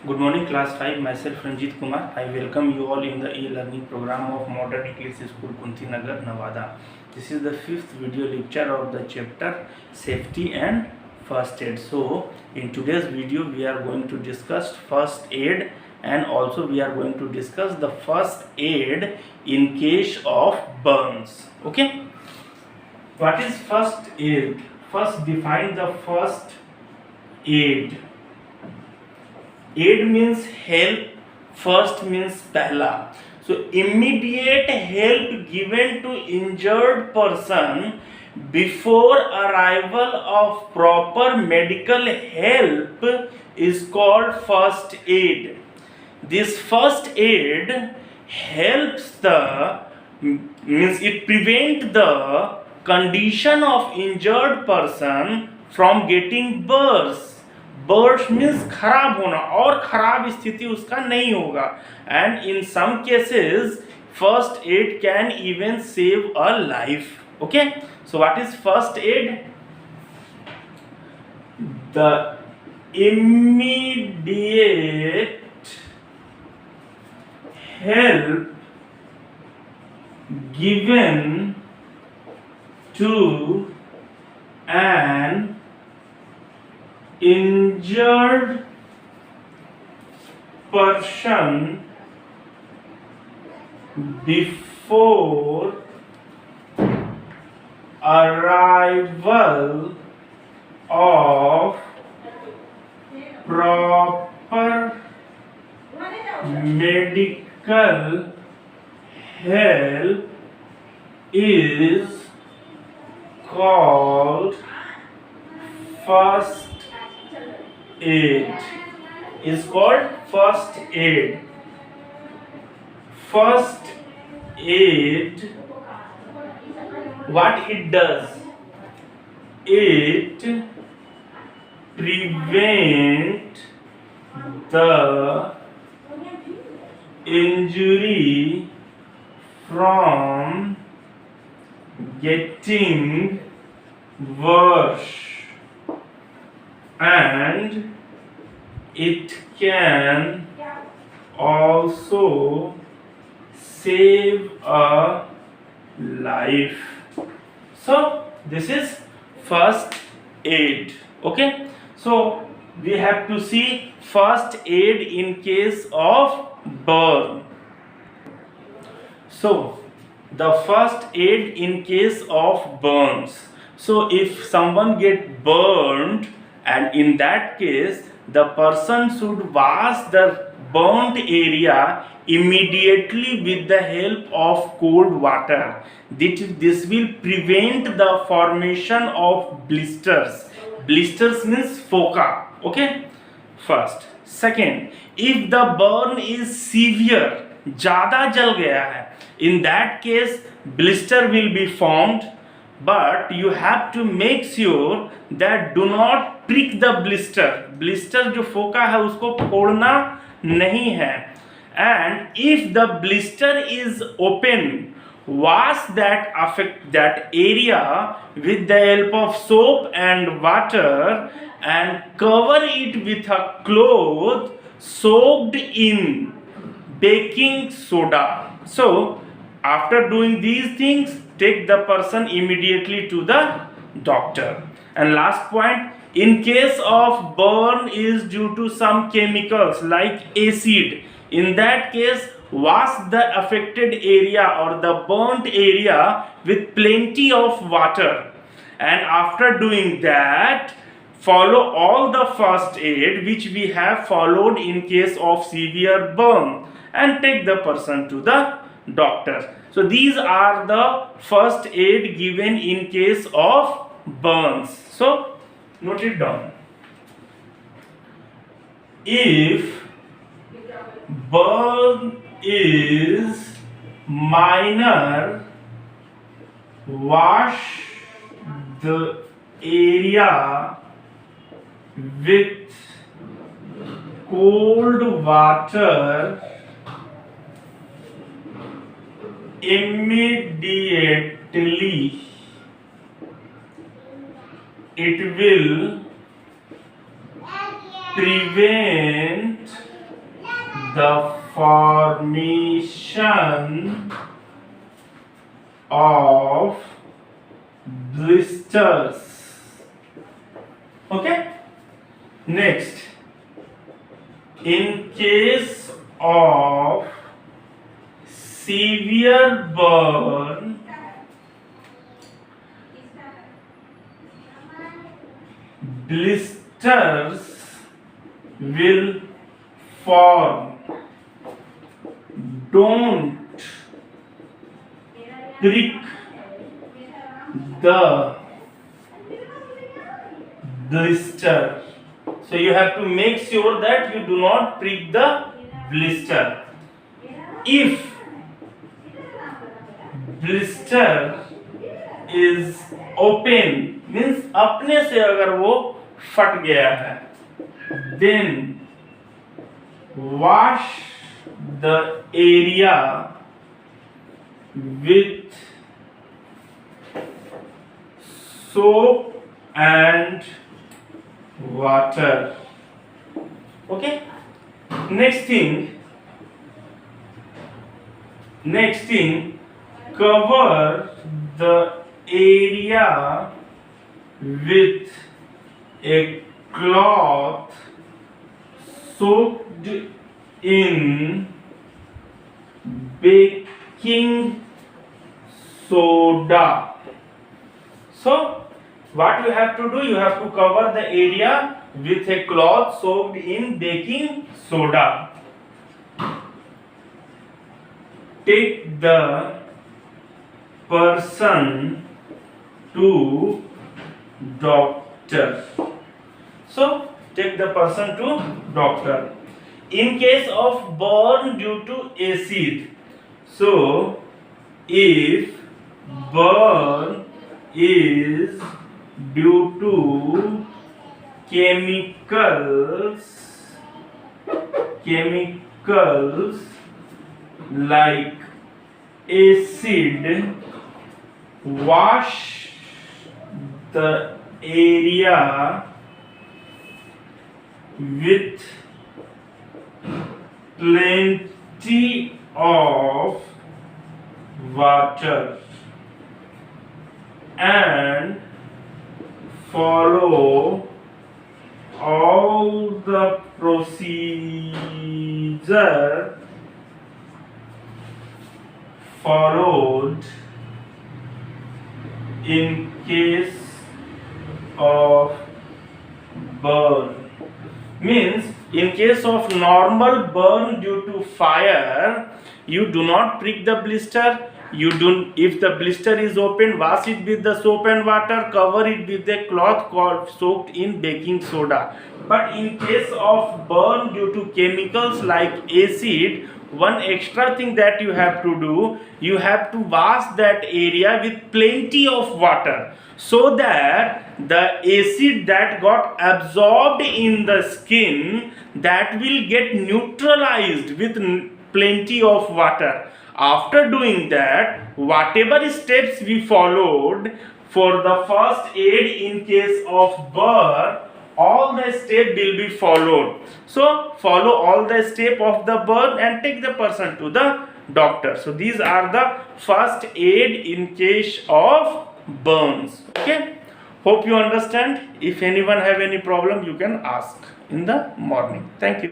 Good morning, class 5. Myself Ranjit Kumar. I welcome you all in the e-learning program of Modern English School, Kunti Nagar, Nevada. This is the fifth video lecture of the chapter Safety and First Aid. So, in today's video, we are going to discuss first aid, and also we are going to discuss the first aid in case of burns. Okay? What is first aid? First, define the first aid. Aid means help, first means pehla. So immediate help given to injured person before arrival of proper medical help is called first aid. This first aid helps means it prevent the condition of injured person from getting worse. Burst means खराब होना, और खराब स्थिति उसका नहीं होगा. And in some cases first aid can even save a life. Okay, so what is first aid? The immediate help given to an injured person before arrival of proper medical help is called first aid. Is called first aid. First aid, what it does? It prevent the injury from getting worse, and it can also save a life. So this is first aid. Okay, so we have to see first aid in case of burn. So the first aid in case of burns. So if someone get burned, and in that case the person should wash the burnt area immediately with the help of cold water. This will prevent the formation of blisters. Blisters means foca. Okay, first. Second, if the burn is severe, ज़्यादा जल गया है, in that case blister will be formed, but you have to make sure that do not prick the blister. Blister जो फोका है उसको फोड़ना नहीं है. And if the blister is open, wash that area with the help of soap and water and cover it with a cloth soaked in baking soda. So after doing these things, take the person immediately to the doctor. And last point, in case of burn is due to some chemicals like acid, in that case wash the affected area or the burnt area with plenty of water, and after doing that follow all the first aid which we have followed in case of severe burn, and take the person to the doctor. So these are the first aid given in case of burns. So note it down. If burn is minor, wash the area with cold water immediately. It will prevent the formation of blisters. Okay. Next, in case of severe burn, blisters will form. Don't prick the blister. So you have to make sure that you do not prick the blister. If blister is open, means अपने से अगर वो फट गया है, then wash the area with soap and water. Okay. Next thing, cover the area with a cloth soaked in baking soda. So what you have to do, you have to cover the area with a cloth soaked in baking soda. Take the person to doctor. So take the person to doctor. In case of burn due to acid, so if burn is due to chemicals like acid, wash the area with plenty of water and follow all the procedure followed in case of burn. Means in case of normal burn due to fire, you do not prick the blister. If the blister is open, wash it with the soap and water, cover it with a cloth soaked in baking soda. But in case of burn due to chemicals like acid, one extra thing that you have to do, you have to wash that area with plenty of water, so that the acid that got absorbed in the skin, that will get neutralized with plenty of water. After doing that, whatever steps we followed for the first aid in case of burn, all the steps will be followed. So follow all the steps of the burn and take the person to the doctor. So these are the first aid in case of burns. Okay, hope you understand. If anyone have any problem, you can ask in the morning. Thank you.